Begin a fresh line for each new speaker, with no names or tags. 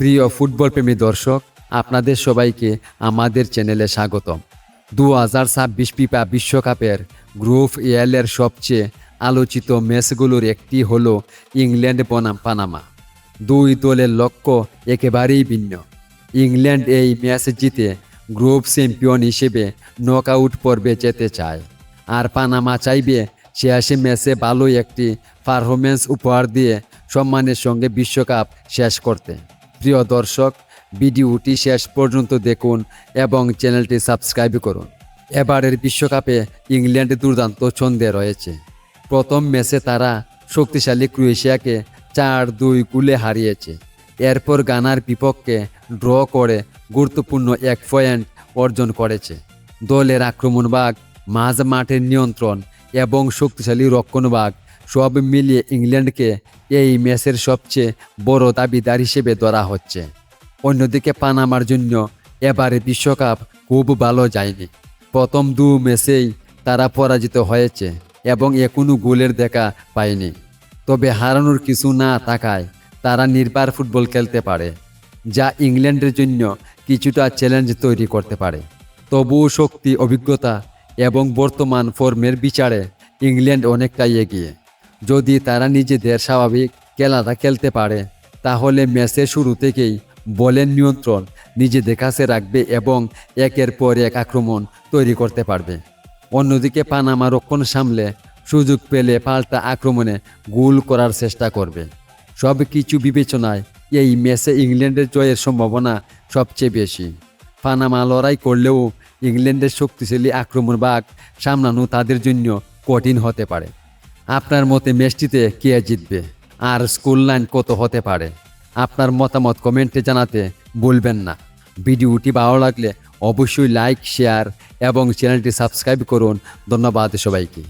প্রিয় ফুটবল প্রেমী দর্শক, আপনাদের সবাইকে আমাদের চ্যানেলে স্বাগতম। 2026 ফিফা বিশ্বকাপের গ্রুপ এর সবচেয়ে আলোচিত ম্যাচগুলোর একটি হলো ইংল্যান্ড বনাম পানামা। দুই দলের লক্ষ্য একেবারেই ভিন্ন। ইংল্যান্ড এই ম্যাচ জিতে গ্রুপ চ্যাম্পিয়ন হিসেবে নকআউট পর্বে যেতে চায়, আর পানামা চাইবে শেষ ম্যাচে ভালো একটি পারফরমেন্স উপহার দিয়ে সম্মানের সঙ্গে বিশ্বকাপ শেষ করতে। প্রিয় দর্শক, ভিডিওটি শেষ পর্যন্ত দেখুন এবং চ্যানেলটি সাবস্ক্রাইব করুন। এবারের বিশ্বকাপে ইংল্যান্ড দুর্দান্ত ছন্দে রয়েছে। প্রথম ম্যাচে তারা শক্তিশালী ক্রোয়েশিয়াকে 4-2 গোলে হারিয়েছে। এরপর গানার বিপক্ষে ড্র করে গুরুত্বপূর্ণ 1 পয়েন্ট অর্জন করেছে। দলের আক্রমণভাগ, মাঝ মাঠের নিয়ন্ত্রণ এবং শক্তিশালী রক্ষণভাগ সব মিলিয়ে ইংল্যান্ডকে এই ম্যাচের সবচেয়ে বড় দাবিদার হিসেবে ধরা হচ্ছে। অন্যদিকে পানামার জন্য এবারে বিশ্বকাপ খুব ভালো যায়নি। প্রথম 2 ম্যাচেই তারা পরাজিত হয়েছে এবং এখনও গোলের দেখা পায়নি। তবে হারানোর কিছু না থাকায় তারা নির্ভর ফুটবল খেলতে পারে, যা ইংল্যান্ডের জন্য কিছুটা চ্যালেঞ্জ তৈরি করতে পারে। তবুও শক্তি, অভিজ্ঞতা এবং বর্তমান ফর্মের বিচারে ইংল্যান্ড অনেকটাই এগিয়ে। যদি তারা নিজেদের স্বাভাবিক খেলাটা খেলতে পারে, তাহলে ম্যাচের শুরু থেকেই বলের নিয়ন্ত্রণ নিজেদের কাছে রাখবে এবং একের পর এক আক্রমণ তৈরি করতে পারবে। অন্যদিকে পানামা রক্ষণ সামলে সুযোগ পেলে পাল্টা আক্রমণে গোল করার চেষ্টা করবে। সব কিছু বিবেচনায় এই ম্যাচে ইংল্যান্ডের জয়ের সম্ভাবনা সবচেয়ে বেশি। পানামা লড়াই করলেও ইংল্যান্ডের শক্তিশালী আক্রমণভাগ সামলানো তাদের জন্য কঠিন হতে পারে। আপনার মতে ম্যাচটিতে কে জিতবে আর স্কোর লাইন কত হতে পারে? আপনার মতামত কমেন্টে জানাতে ভুলবেন না। ভিডিওটি ভালো লাগলে অবশ্যই লাইক, শেয়ার এবং চ্যানেলটি সাবস্ক্রাইব করুন। ধন্যবাদ সবাইকে।